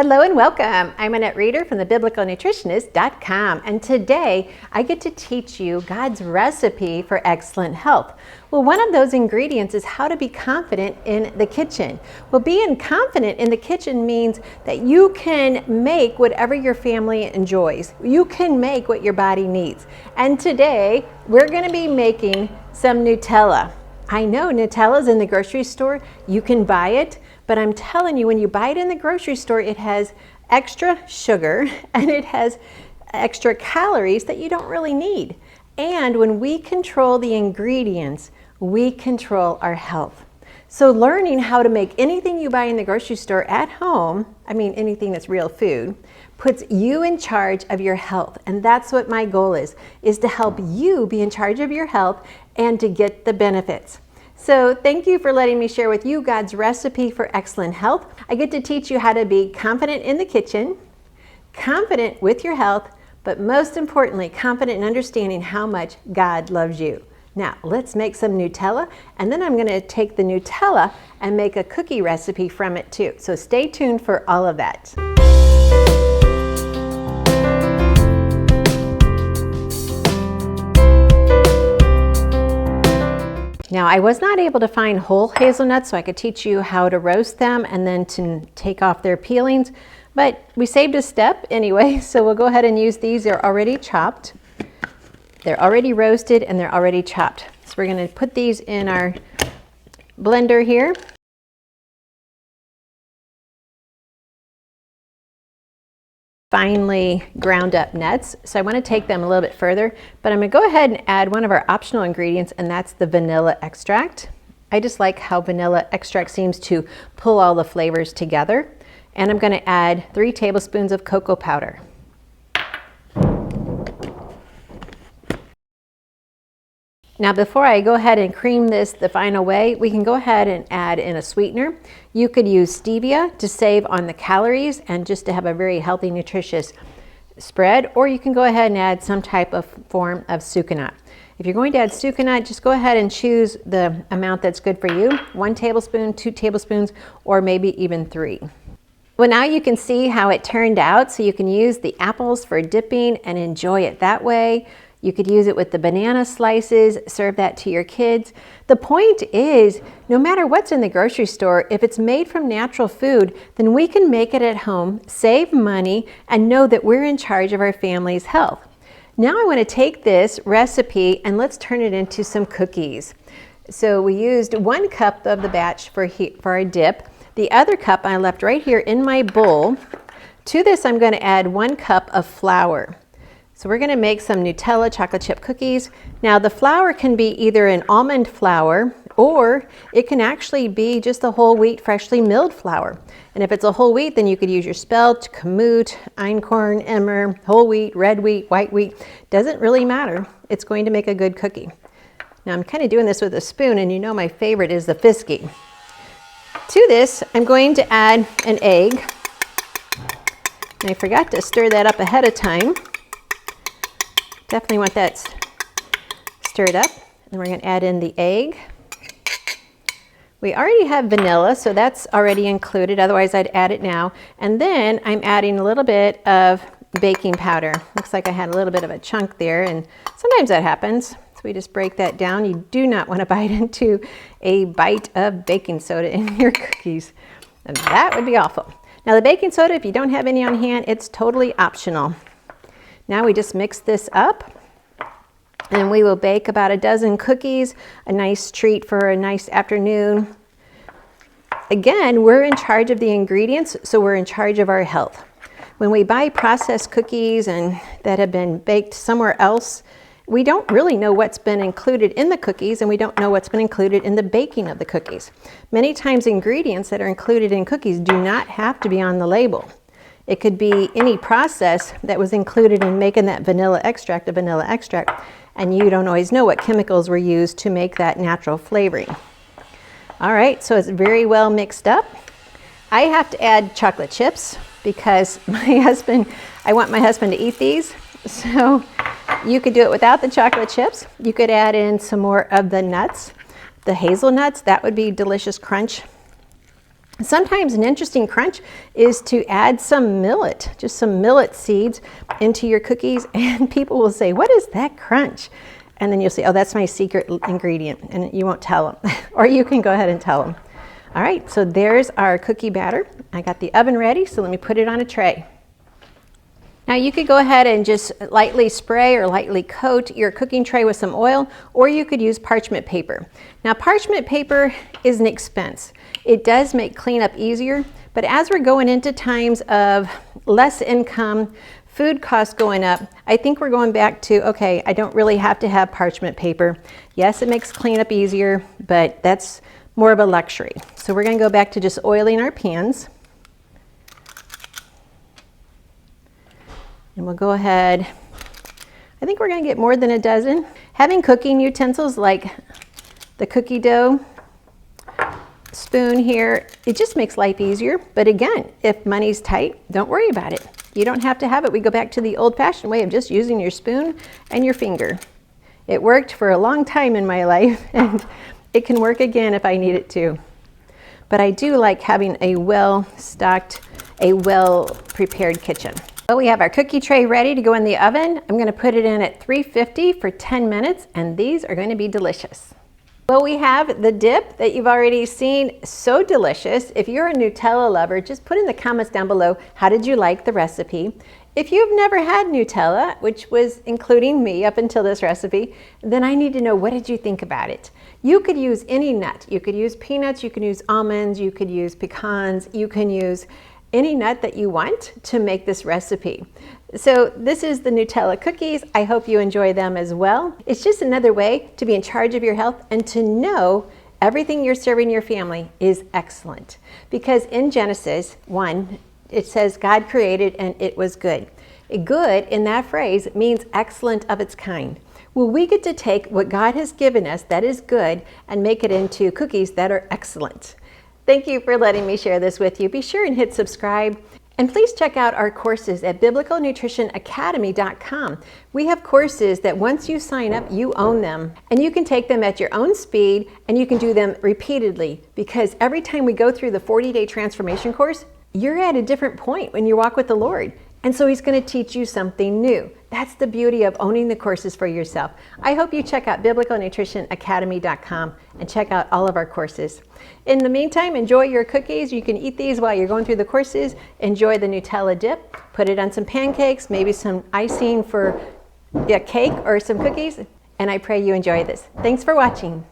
Hello and welcome. I'm Annette Reeder from thebiblicalnutritionist.com, and today I get to teach you God's recipe for excellent health. Well, one of those ingredients is how to be confident in the kitchen. Well, being confident in the kitchen means that you can make whatever your family enjoys. You can make what your body needs. And today we're going to be making some Nutella. I know Nutella's in the grocery store. You can buy it. But I'm telling you, when you buy it in the grocery store, it has extra sugar and it has extra calories that you don't really need. And when we control the ingredients, we control our health. So learning how to make anything you buy in the grocery store at home, anything that's real food, puts you in charge of your health. And that's what my goal is to help you be in charge of your health and to get the benefits. So thank you for letting me share with you God's recipe for excellent health. I get to teach you how to be confident in the kitchen, confident with your health, but most importantly, confident in understanding how much God loves you. Now, let's make some Nutella, and then I'm going to take the Nutella and make a cookie recipe from it too. So stay tuned for all of that. Now, I was not able to find whole hazelnuts, so I could teach you how to roast them and then to take off their peelings, but we saved a step anyway, so we'll go ahead and use these. They're already chopped. They're already roasted and they're already chopped. So we're going to put these in our blender here. Finely ground up nuts. So I want to take them a little bit further, but I'm going to go ahead and add one of our optional ingredients, and that's the vanilla extract. I just like how vanilla extract seems to pull all the flavors together. And I'm going to add 3 tablespoons of cocoa powder. Now, before I go ahead and cream this the final way, we can go ahead and add in a sweetener. You could use stevia to save on the calories and just to have a very healthy, nutritious spread, or you can go ahead and add some type of form of sucanat. If you're going to add sucanat, just go ahead and choose the amount that's good for you. 1 tablespoon, 2 tablespoons, or maybe even 3. Well, now you can see how it turned out, so you can use the apples for dipping and enjoy it that way. You could use it with the banana slices, serve that to your kids. The point is, no matter what's in the grocery store, if it's made from natural food, then we can make it at home, save money, and know that we're in charge of our family's health. Now I want to take this recipe and let's turn it into some cookies. So we used 1 cup of the batch for our dip. The other cup I left right here in my bowl. To this, I'm going to add 1 cup of flour. So we're going to make some Nutella chocolate chip cookies. Now the flour can be either an almond flour, or it can actually be just a whole wheat freshly milled flour. And if it's a whole wheat, then you could use your spelt, kamut, einkorn, emmer, whole wheat, red wheat, white wheat. Doesn't really matter. It's going to make a good cookie. Now I'm kind of doing this with a spoon, and you know my favorite is the Fisky. To this, I'm going to add an egg. And I forgot to stir that up ahead of time. Definitely want that stirred up. And we're going to add in the egg. We already have vanilla, so that's already included. Otherwise, I'd add it now. And then I'm adding a little bit of baking powder. Looks like I had a little bit of a chunk there, and sometimes that happens. So we just break that down. You do not want to bite into a bite of baking soda in your cookies. And that would be awful. Now the baking soda, if you don't have any on hand, it's totally optional. Now we just mix this up, and we will bake about a dozen cookies, a nice treat for a nice afternoon. Again, we're in charge of the ingredients, so we're in charge of our health. When we buy processed cookies and that have been baked somewhere else, we don't really know what's been included in the cookies, and we don't know what's been included in the baking of the cookies. Many times ingredients that are included in cookies do not have to be on the label. It could be any process that was included in making that vanilla extract a vanilla extract, and you don't always know what chemicals were used to make that natural flavoring. All right, so it's very well mixed up. I have to add chocolate chips because I want my husband to eat these. So you could do it without the chocolate chips. You could add in some more of the nuts, the hazelnuts. That would be delicious crunch. Sometimes an interesting crunch is to add some millet, just some millet seeds into your cookies, and people will say, "What is that crunch?" And then you'll say, "Oh, that's my secret ingredient," and you won't tell them. Or you can go ahead and tell them. All right, so there's our cookie batter. I got the oven ready, so let me put it on a tray. Now you could go ahead and just lightly spray or lightly coat your cooking tray with some oil, or you could use parchment paper. Now parchment paper is an expense. It does make cleanup easier, but as we're going into times of less income, food costs going up, I think we're going back to, okay, I don't really have to have parchment paper. Yes, it makes cleanup easier, but that's more of a luxury. So we're going to go back to just oiling our pans. And we'll go ahead, I think we're going to get more than a dozen. Having cooking utensils like the cookie dough spoon here, it just makes life easier. But again, if money's tight, don't worry about it. You don't have to have it. We go back to the old-fashioned way of just using your spoon and your finger. It worked for a long time in my life, and it can work again if I need it to. But I do like having a well-stocked, a well-prepared kitchen. Well, we have our cookie tray ready to go in the oven. I'm going to put it in at 350 for 10 minutes, and these are going to be delicious. Well, we have the dip that you've already seen, so delicious. If you're a Nutella lover, just put in the comments down below, how did you like the recipe? If you've never had Nutella, which was including me up until this recipe, then I need to know, what did you think about it? You could use any nut. You could use peanuts, you could use almonds, you could use pecans, you can use any nut that you want to make this recipe. So this is the Nutella cookies. I hope you enjoy them as well. It's just another way to be in charge of your health and to know everything you're serving your family is excellent. Because in Genesis 1, it says God created and it was good. Good in that phrase means excellent of its kind. Well, we get to take what God has given us that is good and make it into cookies that are excellent. Thank you for letting me share this with you. Be sure and hit subscribe. And please check out our courses at biblicalnutritionacademy.com. We have courses that once you sign up, you own them. And you can take them at your own speed, and you can do them repeatedly. Because every time we go through the 40-day transformation course, you're at a different point when you walk with the Lord. And so he's going to teach you something new. That's the beauty of owning the courses for yourself. I hope you check out biblicalnutritionacademy.com and check out all of our courses. In the meantime, enjoy your cookies. You can eat these while you're going through the courses. Enjoy the Nutella dip. Put it on some pancakes, maybe some icing for a cake or some cookies. And I pray you enjoy this. Thanks for watching.